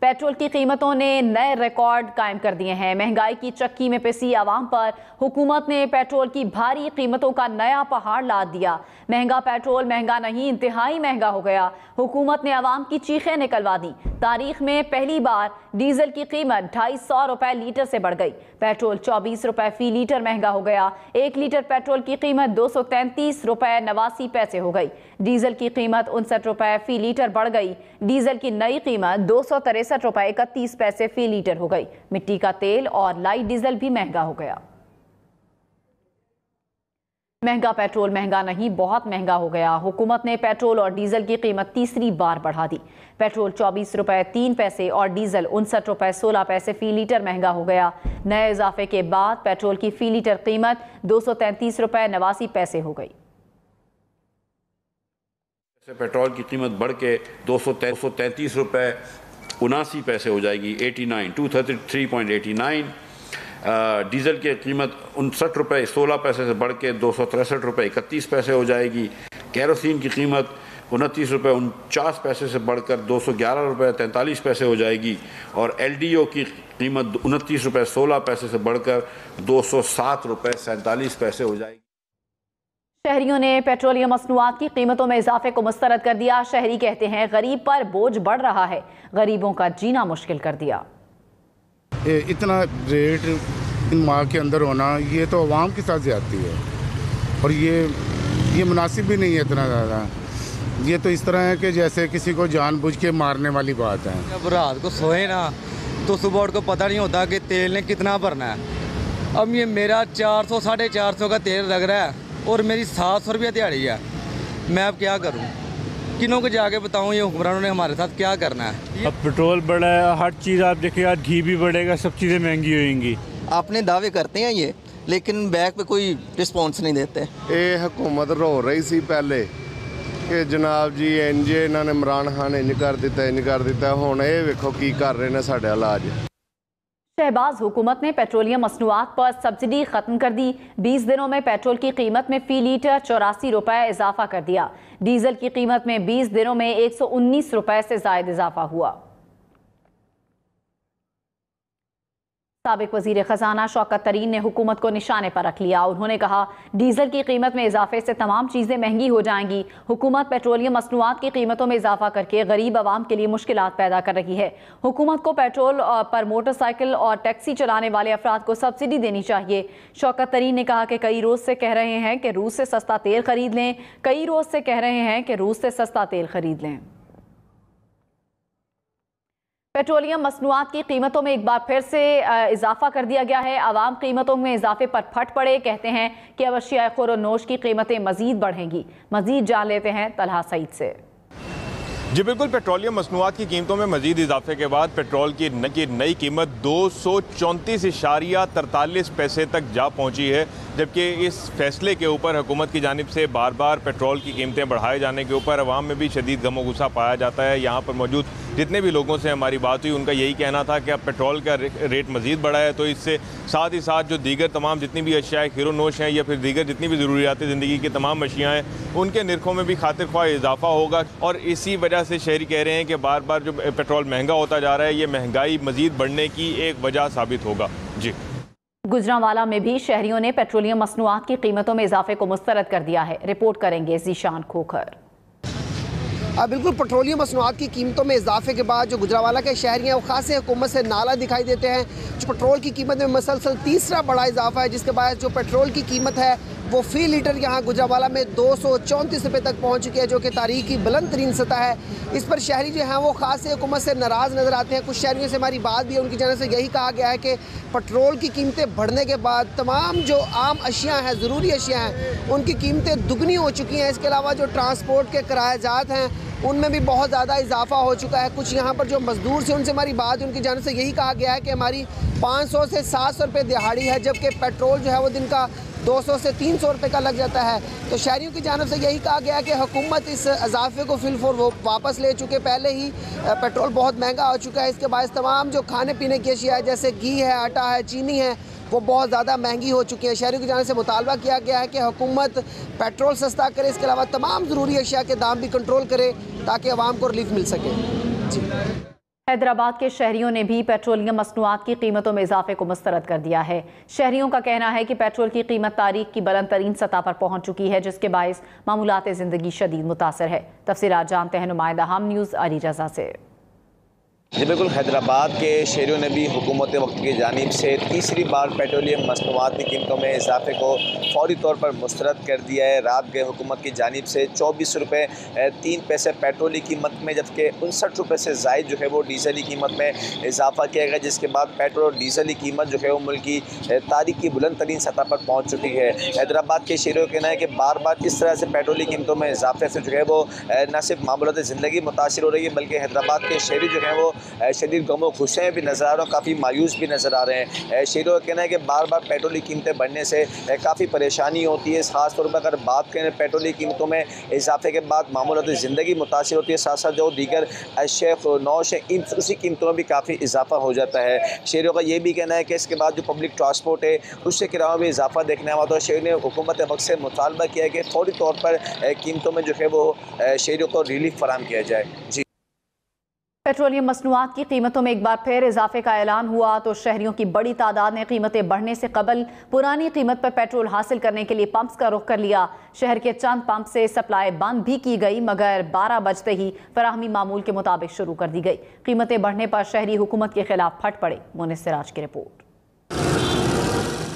Petrol की कीमतों ने नए रिकॉर्ड कायम कर दिए हैं। महंगाई की चक्की में पिसी आवाम पर हुकूमत ने पेट्रोल की भारी कीमतों का नया पहाड़ लाद दिया। महंगा पेट्रोल महंगा नहीं, इंतहाई महंगा हो गया। हुकूमत ने आवाम की चीखें निकलवा दी। तारीख में पहली बार डीजल की कीमत 250 रुपए लीटर से बढ़ गई। पेट्रोल 24 रुपए फी लीटर महंगा हो गया। 1 लीटर पेट्रोल की कीमत 233 रुपए 89 पैसे हो गई। डीजल की कीमत 59 रुपए फी लीटर बढ़ गई। डीजल की नई कीमत 263 रुपए 31 पैसे फी लीटर हो गई। मिट्टी का तेल और लाइट डीजल भी महंगा हो गया। महंगा पेट्रोल महंगा नहीं, बहुत महंगा हो गया। हुकूमत ने पेट्रोल और डीजल की कीमत तीसरी बार बढ़ा दी। पेट्रोल 24 रुपए 3 पैसे और डीजल 59 रुपए 16 पैसे फी लीटर महंगा हो गया। नए इजाफे के बाद पेट्रोल की फी लीटर कीमत 233 रुपए 89 पैसे हो गई। पेट्रोल की कीमत बढ़ के 233 रुपए 79 पैसे हो जाएगी, 233.89। डीजल की कीमत 59 रुपए 16 पैसे से बढ़ के 263 रुपए 31 पैसे हो जाएगी। केरोसिन की कीमत 29 रुपए 49 पैसे से बढ़कर 211 रुपए 43 पैसे हो जाएगी और एलडीओ की कीमत 29 रुपए 16 पैसे से बढ़कर 207 रुपए 47 पैसे हो जाएगी। शहरियों ने पेट्रोलियम मसनूआत की कीमतों में इजाफे को मुस्तरद कर दिया। शहरी कहते हैं गरीब पर बोझ बढ़ रहा है, गरीबों का जीना मुश्किल कर दिया। इतना रेट इन माह के अंदर होना, ये तो अवाम के साथ ज्यादती है और ये मुनासिब भी नहीं है इतना ज़्यादा। ये तो इस तरह है कि जैसे किसी को जानबूझ के मारने वाली बात है। जब रात को सोए ना तो सुबह उठ को पता नहीं होता कि तेल ने कितना भरना है। अब ये मेरा 400 450 का तेल लग रहा है और मेरी 700 रुपया दिहाड़ी है। मैं अब क्या करूं? किनों को जाके बताऊं? ये हुक्मरानों ने हमारे साथ क्या करना है? अब पेट्रोल बढ़ा है, हर चीज़ आप देखिएगा, घी भी बढ़ेगा, सब चीज़ें महंगी होंगी। अपने दावे करते हैं ये, लेकिन बैक पे कोई रिस्पॉन्स नहीं देते। ये हुकूमत रो रही सी पहले कि जनाब जी इंज इन्होंने इमरान खान इंज कर दिता, हुण ये वेखो की कर रहे हैं साडे इलाज। शहबाज हुकूमत ने पेट्रोलियम मसनूआत पर सब्सिडी खत्म कर दी। 20 दिनों में पेट्रोल की कीमत में फी लीटर 84 रुपए इजाफा कर दिया। डीजल की कीमत में 20 दिनों में 119 रुपए से जायद इजाफा हुआ। साबिक वजीर खजाना शौकत तरीन ने हुकूमत को निशाने पर रख लिया। उन्होंने कहा डीजल की कीमत में इजाफे से तमाम चीजें महंगी हो जाएंगी। हुकूमत पेट्रोलियम मसनूआत की कीमतों में इजाफा करके गरीब आवाम के लिए मुश्किलात पैदा कर रही है। हुकूमत को पेट्रोल पर मोटरसाइकिल और टैक्सी चलाने वाले अफराद को सब्सिडी देनी चाहिए। शौकत तरीन ने कहा कि कई रोज से कह रहे हैं कि रूस से सस्ता तेल खरीद लें, पेट्रोलियम मसनूआत की कीमतों में एक बार फिर से इजाफा कर दिया गया है। आवाम कीमतों में इजाफे पर फट पड़े, कहते हैं कि अब अशिया खुरोनोश की कीमतें मजीद बढ़ेंगी। मजीद जान लेते हैं तलहा सईद से। जी बिल्कुल, पेट्रोलियम मसनूआत की कीमतों में मजीद इजाफे के बाद पेट्रोल की नई कीमत 234.43 पैसे तक जा पहुंची है, जबकि इस फैसले के ऊपर हुकूमत की जानिब से बार बार पेट्रोल की कीमतें बढ़ाए जाने के ऊपर अवाम में भी शदीद गम गुस्सा पाया जाता है। यहाँ पर मौजूद जितने भी लोगों से हमारी बात हुई, उनका यही कहना था कि अब पेट्रोल का रेट मजीद बढ़ा है तो इससे साथ ही साथ जो दीगर तमाम जितनी भी अशिया खीरोनोश हैं या फिर दीगर जितनी भी ज़रूरियात ज़िंदगी की तमाम अशिया हैं, उनके निर्खों में भी खातिर ख्वाह इजाफा होगा। और इसी वजह से शहरी कह रहे हैं कि बार बार जो पेट्रोल महंगा होता जा रहा है, ये महंगाई मजीद बढ़ने की एक वजह साबित होगा। जी, गुजरांवाला में भी शहरियों ने पेट्रोलियम मसनूआत की कीमतों में इजाफे को मुस्तरद कर दिया है। रिपोर्ट करेंगे जीशान खोखर। बिल्कुल, पेट्रोलियम मसनूआत की कीमतों में इजाफे के बाद जो गुजरांवाला के शहरी हैं वो खासे हुकूमत से नाला दिखाई देते हैं। जो पेट्रोल की कीमत में मसलसल तीसरा बड़ा इजाफा है, जिसके बाद जो पेट्रोल की कीमत है वो फ़ी लीटर यहाँ गुजरांवाला में 234 रुपये तक पहुँच चुकी है, जो कि तारीख की बुलंद तरीन सतह है। इस पर शहरी जो हैं वो खासे हुकूमत से नाराज़ नज़र आते हैं। कुछ शहरियों से हमारी बात भी है, उनकी जानिब से यही कहा गया है कि पेट्रोल की कीमतें बढ़ने के बाद तमाम जो आम अशिया हैं, ज़रूरी अशिया हैं, उनकी कीमतें दुगनी हो चुकी हैं। इसके अलावा जो ट्रांसपोर्ट के किरायाजात हैं उनमें भी बहुत ज़्यादा इजाफा हो चुका है। कुछ यहाँ पर जो मजदूर से उनसे हमारी बात, उनकी जानिब से यही कहा गया है कि हमारी 500 से 700 रुपये दिहाड़ी है, जबकि पेट्रोल जो है वो दिन का 200 से 300 रुपये का लग जाता है। तो शहरियों की जानिब से यही कहा गया है कि हुकूमत इस इजाफे को फिलफोर वापस ले चुके। पहले ही पेट्रोल बहुत महंगा हो चुका है, इसके बाद तमाम जो खाने पीने की अशिया है जैसे घी है, आटा है, चीनी है, वो बहुत ज़्यादा महंगी हो चुकी है। शहरियों की जानिब से मुतालबा किया गया है कि हुकूमत पेट्रोल सस्ता करे, इसके अलावा तमाम ज़रूरी अशिया के दाम भी कंट्रोल करे ताकि आवाम को रिलीफ मिल सके। जी। हैदराबाद के शहरियों ने भी पेट्रोलियम मसनूआत की कीमतों में इजाफे को मुस्तरद कर दिया है। शहरियों का कहना है कि पेट्रोल की कीमत तारीख की बुलंद तरीन सतह पर पहुंच चुकी है, जिसके बायस मामूलात ज़िंदगी शदीद मुतासर है। तफसीलात जानते हैं नुमाइंदा हम न्यूज़ अली रजा से। जी बिल्कुल, हैदराबाद के शहरियों ने भी हुकूमत वक्त की जानिब से तीसरी बार पेट्रोलियम मसनूआत की कीमतों में इजाफे को फौरी तौर पर मुस्तरद कर दिया है। रात गए हुकूमत की जानिब से 24 रुपये 3 पैसे पेट्रोल की कीमत में, जबकि 59 रुपये से ज़ायद जो है वो डीजल की कीमत में इजाफा किया गया, जिसके बाद पेट्रोल और डीजल की कीमत जो है वो मुल्क की तारीख की बुलंद तरीन सतह पर पहुँच चुकी है। हैदराबाद के शहरियों का कहना है कि बार बार इस तरह से पेट्रोल की कीमतों में इजाफे से जो है वो न सिर्फ मामूलात ज़िंदगी मुतासर हो रही है, बल्कि हैदराबाद के शहरी जो हैं वो शदीद गम और खुश भी नज़र आ रहे हैं, काफ़ी मायूस भी नज़र आ रहे हैं। शहरियों का कहना है कि बार बार पेट्रोल की कीमतें बढ़ने से काफ़ी परेशानी होती है। ख़ास तौर पर अगर बात करें पेट्रोल की कीमतों में इजाफे के बाद मामूलात ज़िंदगी मुतासर होती है, साथ साथ जो दीगर शेख नौश है उसी कीमतों में भी काफ़ी इजाफा हो जाता है। शहरियों का ये भी कहना है कि इसके बाद जो पब्लिक ट्रांसपोर्ट है उससे किरायों में इजाफा देखने आया, तो शहरी ने हुकूमत वक्त से मुतालबा किया है कि फौरी तौर पर कीमतों में जो है वो शहरियों को रिलीफ फराहम किया जाए। जी, पेट्रोलियम मसनूआत की कीमतों में एक बार फिर इजाफे का ऐलान हुआ तो शहरियों की बड़ी तादाद ने कीमतें बढ़ने से कबल पुरानी कीमत पर पेट्रोल हासिल करने के लिए पंप्स का रुख कर लिया। शहर के चंद पंप से सप्लाई बंद भी की गई, मगर 12 बजते ही फराहमी मामूल के मुताबिक शुरू कर दी गई। कीमतें बढ़ने पर शहरी हुकूमत के खिलाफ फट पड़े। मोनिस सिराज की रिपोर्ट।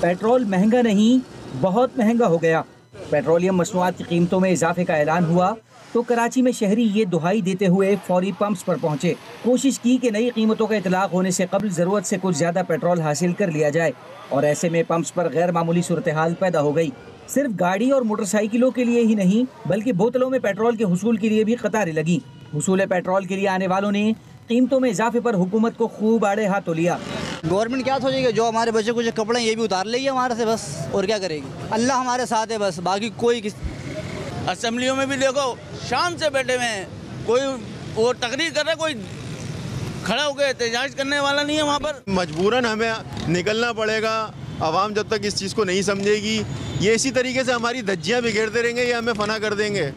पेट्रोल महंगा नहीं, बहुत महंगा हो गया। पेट्रोलियम मसनूआत की कीमतों में इजाफे का ऐलान हुआ तो कराची में शहरी ये दुहाई देते हुए फौरी पंप्स पर पहुंचे। कोशिश की कि नई कीमतों का इतलाक होने से कबल ज़रूरत से कुछ ज़्यादा पेट्रोल हासिल कर लिया जाए, और ऐसे में पंप्स पर गैर मामूली सूरत हाल पैदा हो गई। सिर्फ गाड़ी और मोटरसाइकिलों के लिए ही नहीं, बल्कि बोतलों में पेट्रोल के हुसूल के लिए भी कतारें लगी। हुसूल पेट्रोल के लिए आने वालों ने कीमतों में इजाफे पर हुकूमत को खूब आड़े हाथों लिया। गवर्नमेंट क्या सोचेगी, जो हमारे बच्चे कुछ कपड़े ये भी उतार लेगी हमारे से, बस और क्या करेगी। अल्लाह हमारे साथ है, बस बाकी कोई। असेंबलियों में भी देखो शाम से बैठे हुए हैं, कोई वो तकरीर कर रहा है, कोई खड़ा होकर एहतजाज करने वाला नहीं है वहाँ पर। मजबूरन हमें निकलना पड़ेगा। आवाम जब तक इस चीज़ को नहीं समझेगी, ये इसी तरीके से हमारी धज्जियाँ बिगेड़ते रहेंगे, ये हमें फना कर देंगे।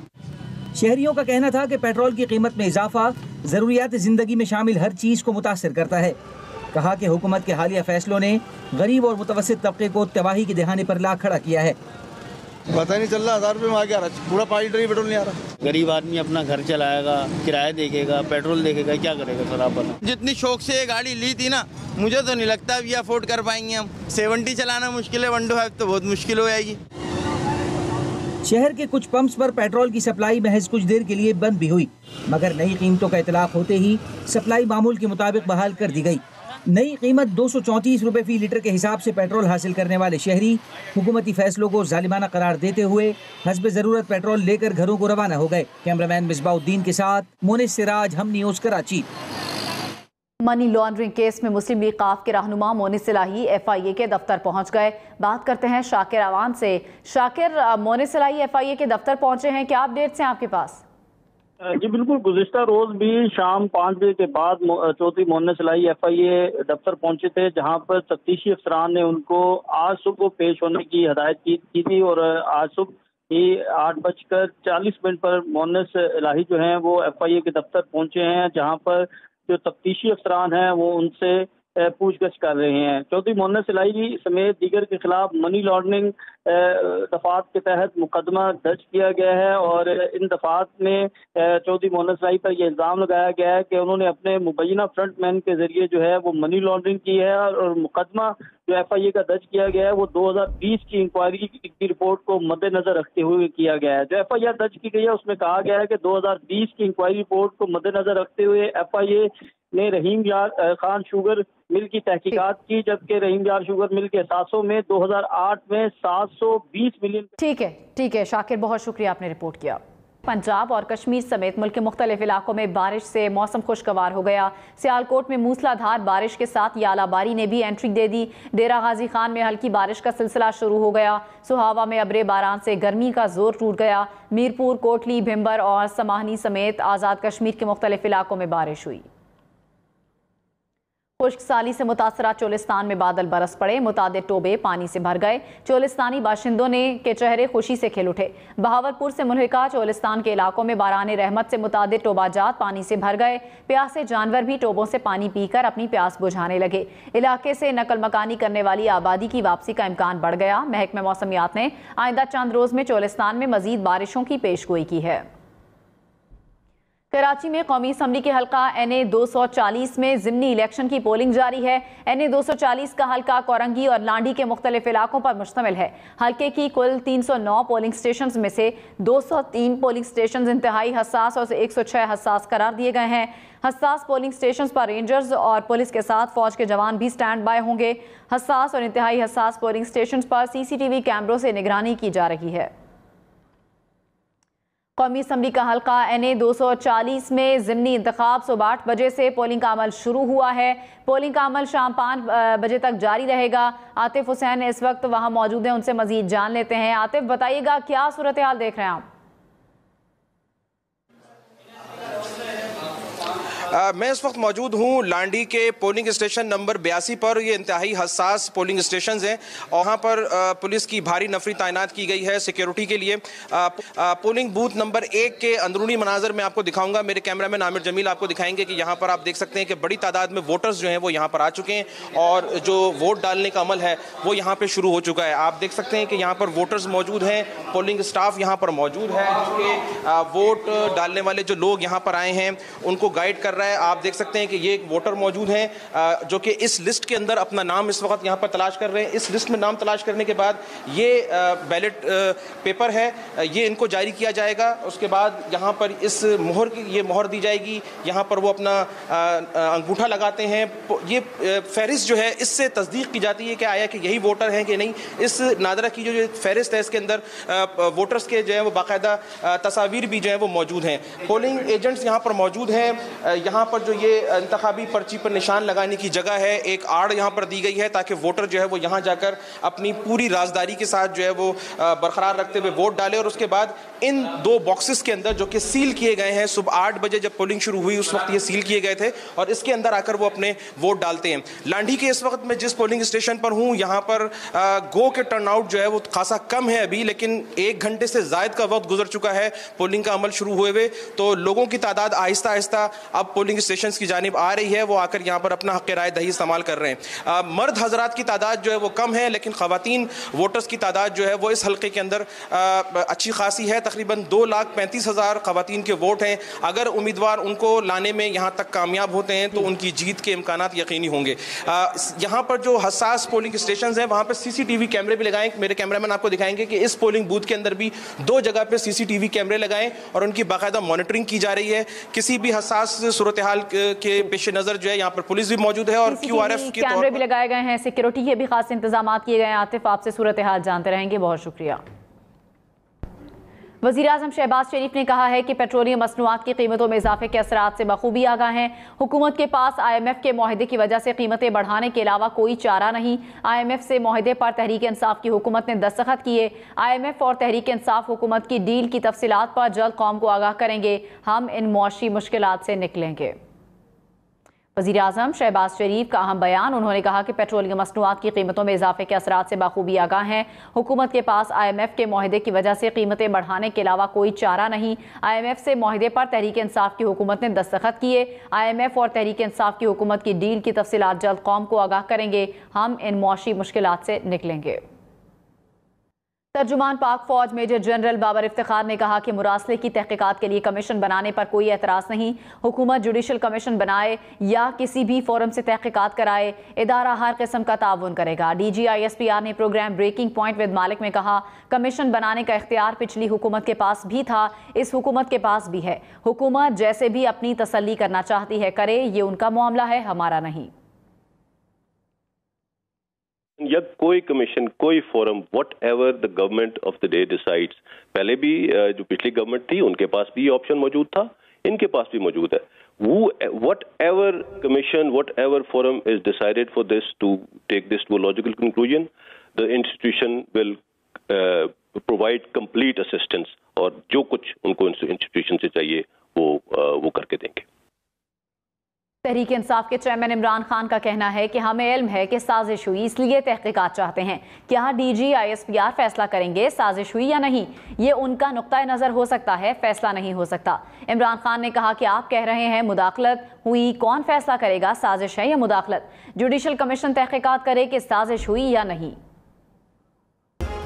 शहरियों का कहना था कि पेट्रोल की कीमत में इजाफा ज़रूरियात ज़िंदगी में शामिल हर चीज़ को मुतासिर करता है। कहा कि हुकूमत के हालिया फैसलों ने गरीब और मुतवस्सित तबके को तबाही के दहाने पर ला खड़ा किया है। पता नहीं चल रहा, 1000 रुपये में आ गया, पूरा 5 लीटर पेट्रोल नहीं आ रहा। गरीब आदमी अपना घर चलाएगा, किराया देखेगा, पेट्रोल देखेगा, क्या करेगा सर आप बता। जितनी शौक से ये गाड़ी ली थी ना, मुझे तो नहीं लगता अब ये अफोर्ड कर पाएंगे हम। 70 चलाना मुश्किल है, 125 तो बहुत मुश्किल हो जाएगी। शहर के कुछ पंप्स पर पेट्रोल की सप्लाई महज कुछ देर के लिए बंद भी हुई, मगर नई कीमतों का इतलाक होते ही सप्लाई मामूल के मुताबिक बहाल कर दी गई। नई कीमत 234 रुपये फी लीटर के हिसाब से पेट्रोल हासिल करने वाले शहरी हुकूमती फैसलों को जालिमाना करार देते हुए हस्ब ज़रूरत पेट्रोल लेकर घरों को रवाना हो गए। कैमरामैन मिसबाउद्दीन के साथ मोनिस सिराज, हम news Karachi. Money laundering case में मुस्लिम लीग काफ के रहनुमा मोनिस सिलाही FIA के दफ्तर पहुंच गए। बात करते हैं शाकिर अवान से। शाकिर, मोनिस सिलाही FIA के दफ्तर पहुंचे हैं, क्या अपडेट्स हैं आपके पास? जी बिल्कुल, गुज़िश्ता रोज भी शाम 5 बजे के बाद चौधरी मोहम्मद सिलाही FIA दफ्तर पहुंचे थे, जहां पर तफ्तीशी अफसरान ने उनको आज सुबह पेश होने की हदायत की थी, और आज सुबह ही 8:40 पर मोहम्मद सिलाही जो हैं वो FIA के दफ्तर पहुंचे हैं, जहां पर जो तफ्तीशी अफसरान हैं वो उनसे पूछगछ कर रहे हैं। चौधरी मोहम्मद सिलाही समेत दीगर के खिलाफ मनी लॉन्ड्रिंग दफात के तहत मुकदमा दर्ज किया गया है, और इन दफात में चौधरी मोहम्मद सिलाही पर यह इल्ज़ाम लगाया गया है कि उन्होंने अपने मुबैना फ्रंटमैन के जरिए जो है वो मनी लॉन्ड्रिंग की है, और मुकदमा जो FIA का दर्ज किया गया है वो 2020 की इंक्वायरी की रिपोर्ट को मद्देनजर रखते हुए किया गया है। जो FIA दर्ज की गई है उसमें कहा गया है कि 2020 की इंक्वायरी रिपोर्ट को मद्देनजर रखते हुए FIA ने रहीम यार खान शुगर मिल की तहकीकात की, जबकि रहीम यार शुगर मिल के 700 में 2008 में 720 मिलियन। ठीक है शाकिर, बहुत शुक्रिया, आपने रिपोर्ट किया। पंजाब और कश्मीर समेत मुल्क के मुख्तलिफ इलाकों में बारिश से मौसम खुशगवार हो गया। सियालकोट में मूसलाधार बारिश के साथ यालाबारी ने भी एंट्री दे दी। डेरा गाजी खान में हल्की बारिश का सिलसिला शुरू हो गया। सुहावा में अबरे बारान से गर्मी का जोर टूट गया। मीरपुर, कोटली, भिम्बर और समाहनी समेत आज़ाद कश्मीर के मुख्तलिफ इलाकों में बारिश हुई। खुश्क साली से मुतासरा चोलिस्तान में बादल बरस पड़े, मुतादिद टोबे पानी से भर गए। चोलिस्तानी बाशिंदों के चेहरे खुशी से खिल उठे। बहावलपुर से मुल्हिका चोलिस्तान के इलाकों में बारान रहमत से मुतादिद टोबाजात पानी से भर गए। प्यासे जानवर भी टोबों से पानी पीकर अपनी प्यास बुझाने लगे। इलाके से नकल मकानी करने वाली आबादी की वापसी का इम्कान बढ़ गया। महकमे मौसमियात ने आइंदा चंद रोज में चोलिस्तान में मजीद बारिशों की पेशगोई की है। कराची में कौमी असम्बली के हल्का NA 240 में ज़िमनी इलेक्शन की पोलिंग जारी है। NA 240 का हल्का कोरंगी और लांडी के मुख्तलिफ इलाकों पर मुश्तमिल है। हल्के की कुल 309 पोलिंग स्टेशन में से 203 पोलिंग स्टेशन इंतहाई हसास और 106 हसास करार दिए गए हैं। हसास पोलिंग स्टेशन पर रेंजर्स और पुलिस के साथ फौज के जवान भी स्टैंड बाय होंगे। हसास और इंतहाई हसास पोलिंग स्टेशन पर CCTV कैमरों से निगरानी की जा रही है। कौमी असम्बली का हल्का NA 240 में ज़िमनी इंतखाब सुबह 8 बजे से पोलिंग का अमल शुरू हुआ है। पोलिंग का अमल शाम 5 बजे तक जारी रहेगा। आतिफ हुसैन इस वक्त वहां मौजूद हैं, उनसे मजीद जान लेते हैं। आतिफ, बताइएगा क्या सूरत हाल देख रहे हैं आप? मैं इस वक्त मौजूद हूँ लांडी के पोलिंग स्टेशन नंबर 82 पर। ये इंतहाई हसास पोलिंग स्टेशन हैं और वहाँ पर पुलिस की भारी नफरी तैनात की गई है सिक्योरिटी के लिए। पोलिंग बूथ नंबर 1 के अंदरूनी मनाजर मैं आपको दिखाऊंगा। मेरे कैमरामैन आमिर जमील आपको दिखाएंगे कि यहाँ पर आप देख सकते हैं कि बड़ी तादाद में वोटर्स जो हैं वो यहाँ पर आ चुके हैं और जो वोट डालने का अमल है वो यहाँ पर शुरू हो चुका है। आप देख सकते हैं कि यहाँ पर वोटर्स मौजूद हैं, पोलिंग स्टाफ यहाँ पर मौजूद है जो वोट डालने वाले जो लोग यहाँ पर आए हैं उनको गाइड कर रहा है। आप देख सकते हैं कि ये एक वोटर मौजूद हैं जो कि इस लिस्ट के अंदर अपना नाम इस वक्त यहाँ पर तलाश कर रहे हैं। इस लिस्ट में नाम तलाश करने के बाद ये बैलेट पेपर है, ये इनको जारी किया जाएगा। उसके बाद यहाँ पर इस मोहर की ये मोहर दी जाएगी, यहाँ पर वो अपना अंगूठा लगाते हैं। ये फहरिस्त जो है इससे तस्दीक की जाती है कि आया कि यही वोटर हैं कि नहीं। इस नादरा की जो फहरिस्त है इसके अंदर वोटर्स के जो है वो बाकायदा तस्वीर भी जो है वो मौजूद हैं। पोलिंग एजेंट्स यहाँ पर मौजूद हैं। यहाँ पर जो ये इंतखाबी पर्ची पर निशान लगाने की जगह है, एक आड़ यहाँ पर दी गई है ताकि वोटर जो है वो यहाँ जाकर अपनी पूरी राजदारी के साथ जो है वो बरकरार रखते हुए वोट डाले। और उसके बाद इन 2 बॉक्सेस के अंदर जो कि सील किए गए हैं, सुबह 8 बजे जब पोलिंग शुरू हुई उस वक्त ये सील किए गए थे और इसके अंदर आकर वो अपने वोट डालते हैं। लांडी के इस वक्त मैं जिस पोलिंग स्टेशन पर हूँ यहाँ पर गो के टर्नआउट जो है वो खासा कम है अभी, लेकिन 1 घंटे से ज़ायद का वक्त गुजर चुका है पोलिंग का अमल शुरू हुए हुए। तो लोगों की तादाद आहिस्ता आहिस्ता अब पोलिंग स्टेशन की जानिब आ रही है, वो आकर यहाँ पर अपना हक़ राय दही इस्तेमाल कर रहे हैं। मर्द हजरात की तादाद जो है वो कम है, लेकिन ख़वातीन वोटर्स की तादाद जो है वो इस हल्के के अंदर अच्छी खासी है। तकरीबन 2,35,000 ख़वातीन के वोट हैं। अगर उम्मीदवार उनको लाने में यहाँ तक कामयाब होते हैं तो उनकी जीत के इम्कानात यकीनी होंगे। यहाँ पर जो हसास पोलिंग स्टेशन हैं वहाँ पर CCTV कैमरे भी लगाएं। मेरे कैमरामैन आपको दिखाएंगे कि इस पोलिंग बूथ के अंदर भी 2 जगह पर CCTV कैमरे लगाएं और उनकी बाकायदा मॉनिटरिंग की जा रही है। किसी भी हसास सूरत हाल के पेश नजर जो है यहाँ पर पुलिस भी मौजूद है और QRF के कैमरे भी लगाए गए हैं। सिक्योरिटी के भी खास इंतजाम किए गए हैं। आतिफ, आपसे सूरत हाल जानते रहेंगे, बहुत शुक्रिया। वज़ीर-ए-आज़म शहबाज शरीफ ने कहा है कि पेट्रोलियम मसनूआत की कीमतों में इजाफे के असरात से बखूबी आगाह हैं। हुकूमत के पास IMF के मुआहदे की वजह से कीमतें बढ़ाने के अलावा कोई चारा नहीं। IMF से मुआहदे पर तहरीक इंसाफ की हुकूमत ने दस्तखत किए। IMF और तहरीक इंसाफ हुकूमत की डील की तफसीलात पर जल्द कौम को आगाह करेंगे। हम इन मुआशी मुश्किलात से निकलेंगे। वज़ीर-ए-आज़म शहबाज शरीफ का अहम बयान। उन्होंने कहा कि पेट्रोलियम मसनूआत की कीमतों में इजाफे के असरात से बखूबी आगाह हैं। हुकूमत के पास IMF के मुआहदे की वजह से कीमतें बढ़ाने के अलावा कोई चारा नहीं। IMF से मुआहदे पर तहरीक इंसाफ की हुकूमत ने दस्तखत किए। IMF और तहरीक इंसाफ की हुकूमत की डील की तफसीलात जल्द कौम को आगाह करेंगे। हम इन मुआशी मुश्किलात से निकलेंगे। तर्जुमान पाक फौज मेजर जनरल बाबर इफ्तिखार ने कहा कि मुरासले की तहकीकात के लिए कमीशन बनाने पर कोई एतराज़ नहीं। हुकूमत जुडिशल कमीशन बनाए या किसी भी फोरम से तहकीकात कराए, इदारा हर किस्म का ताउन करेगा। DG ISPR ने प्रोग्राम ब्रेकिंग पॉइंट विद मालिक में कहा, कमीशन बनाने का इख्तियार पिछली हुकूमत के पास भी था, इस हुकूमत के पास भी है। हुकूमत जैसे भी अपनी तसल्ली करना चाहती है करे, ये उनका मामला है, हमारा नहीं। या कोई कमीशन, कोई forum, what ever the government of the day decides. पहले भी जो पिछली गवर्नमेंट थी उनके पास भी ये ऑप्शन मौजूद था, इनके पास भी मौजूद है। Whatever commission, whatever forum is decided for this to take this to a logical conclusion, the institution will provide complete assistance और जो कुछ उनको इंस्टीट्यूशन से चाहिए वो करके देंगे। तहरीक इंसाफ के चेयरमैन इमरान खान का कहना है कि हमें इल्म है कि साजिश हुई, इसलिए तहकीकात चाहते हैं। क्या DG ISPR फैसला करेंगे साजिश हुई या नहीं, ये उनका नुक्ता नज़र हो सकता है, फैसला नहीं हो सकता। इमरान खान ने कहा कि आप कह रहे हैं मुदाखलत हुई, कौन फैसला करेगा साजिश है या मुदाखलत? जुडिशल कमीशन तहकीकात करे कि साजिश हुई या नहीं।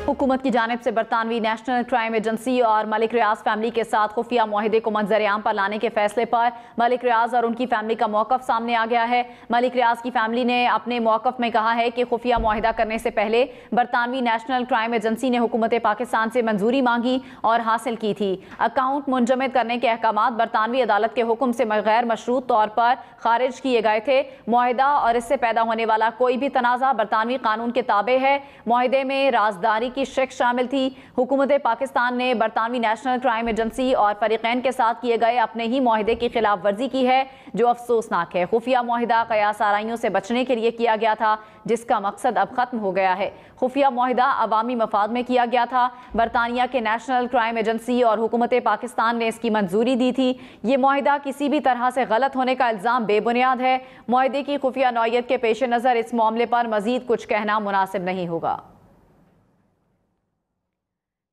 हुकूमत की जानिब से बरतानवी नेशनल क्राइम एजेंसी और मलिक रियाज फैमिली के साथ खुफिया मुआहिदे को मंजर आम पर लाने के फैसले पर मलिक रियाज और उनकी फैमिली का मौकफ सामने आ गया है। मलिक रियाज की फैमिली ने अपने मौकफ में कहा है कि खुफिया मुआहिदा करने से पहले बरतानवी नेशनल क्राइम एजेंसी ने हुकूमत पाकिस्तान से मंजूरी मांगी और हासिल की थी। अकाउंट मुंजमद करने के अहकामात बरतानवी अदालत के हुक्म से गैर मशरूत तौर पर खारिज किए गए थे। मुआहिदा और इससे पैदा होने वाला कोई भी तनाज़ा बरतानवी कानून के ताबे है। मुआहिदे में राजदारी की शिक शामिल थी। हुकूमत पाकिस्तान ने बरतानवी नेशनल क्राइम एजेंसी और फरीकैन के साथ किए गए अपने ही मुआहिदे की खिलाफ वर्जी की है, जो अफसोसनाक है। खुफिया मुआहिदा कयास आराइयों से बचने के लिए किया गया था, जिसका मकसद अब खत्म हो गया है। खुफिया मुआहिदा अवामी मफाद में किया गया था। बरतानिया के नेशनल क्राइम एजेंसी और हुकूमत पाकिस्तान ने इसकी मंजूरी दी थी। ये मुआहिदा किसी भी तरह से गलत होने का इल्ज़ाम बेबुनियाद है। मुआहिदे की खुफिया नौयत के पेश नज़र इस मामले पर मजीद कुछ कहना मुनासिब नहीं होगा।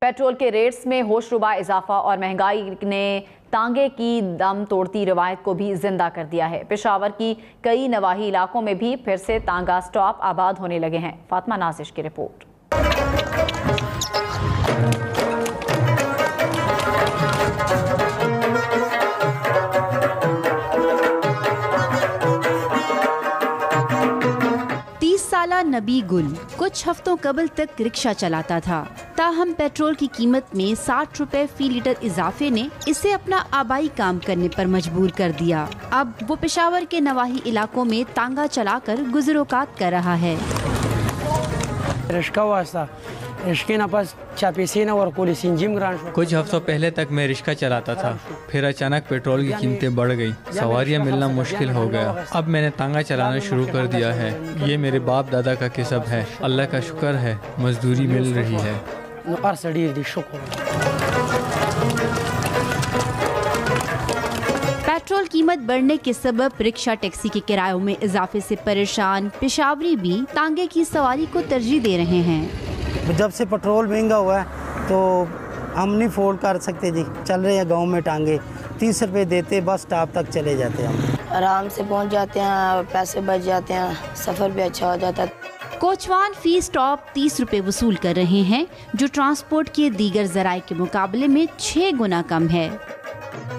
पेट्रोल के रेट्स में होशरुबा इजाफा और महंगाई ने तांगे की दम तोड़ती रवायत को भी जिंदा कर दिया है। पेशावर की कई नवाही इलाकों में भी फिर से तांगा स्टॉप आबाद होने लगे हैं। फातिमा नाजिश की रिपोर्ट। 30 साला नबी गुल कुछ हफ्तों कबल तक रिक्शा चलाता था, ताहम पेट्रोल की कीमत में 60 रुपए फी लीटर इजाफे ने इसे अपना आबाई काम करने पर मजबूर कर दिया। अब वो पेशावर के नवाही इलाकों में तांगा चलाकर गुज़रोकात कर रहा है। कुछ हफ्तों पहले तक मैं रिक्शा चलाता था, फिर अचानक पेट्रोल की कीमतें बढ़ गई, सवारियां मिलना मुश्किल हो गया। अब मैंने तांगा चलाना शुरू कर दिया है। ये मेरे बाप दादा का किस्ब है, अल्लाह का शुक्र है मजदूरी मिल रही है। पेट्रोल कीमत बढ़ने के सबब रिक्शा टैक्सी के किरायों में इजाफे से परेशान पेशावरी भी तांगे की सवारी को तरजीह दे रहे हैं। जब से पेट्रोल महंगा हुआ है तो हम नहीं फोल्ड कर सकते जी, चल रहे हैं गांव में टांगे 30 रुपए देते बस स्टॉप तक चले जाते हैं, हम आराम से पहुंच जाते हैं, पैसे बच जाते हैं, सफ़र भी अच्छा हो जाता है। कोचवान फी स्टॉप 30 रुपए वसूल कर रहे हैं, जो ट्रांसपोर्ट के दीगर जराए के मुकाबले में 6 गुना कम है।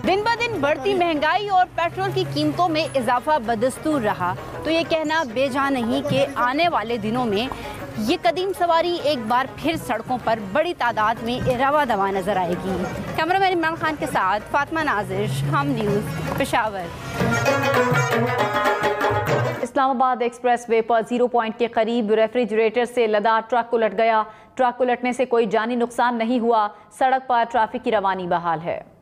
दिन ब दिन बढ़ती महंगाई और पेट्रोल की कीमतों में इजाफा बदस्तूर रहा तो ये कहना बेजान नहीं कि आने वाले दिनों में ये कदीम सवारी एक बार फिर सड़कों पर बड़ी तादाद में रवा दवा नजर आएगी। कैमरामैन इमरान खान के साथ फातिमा नाजिश, हम news, Peshawar. Islamabad express way पर 0 पॉइंट के करीब रेफ्रिजरेटर से लदा ट्रक उलट गया। ट्रक उलटने से कोई जानी नुकसान नहीं हुआ। सड़क पर ट्रैफिक की रवानी बहाल है।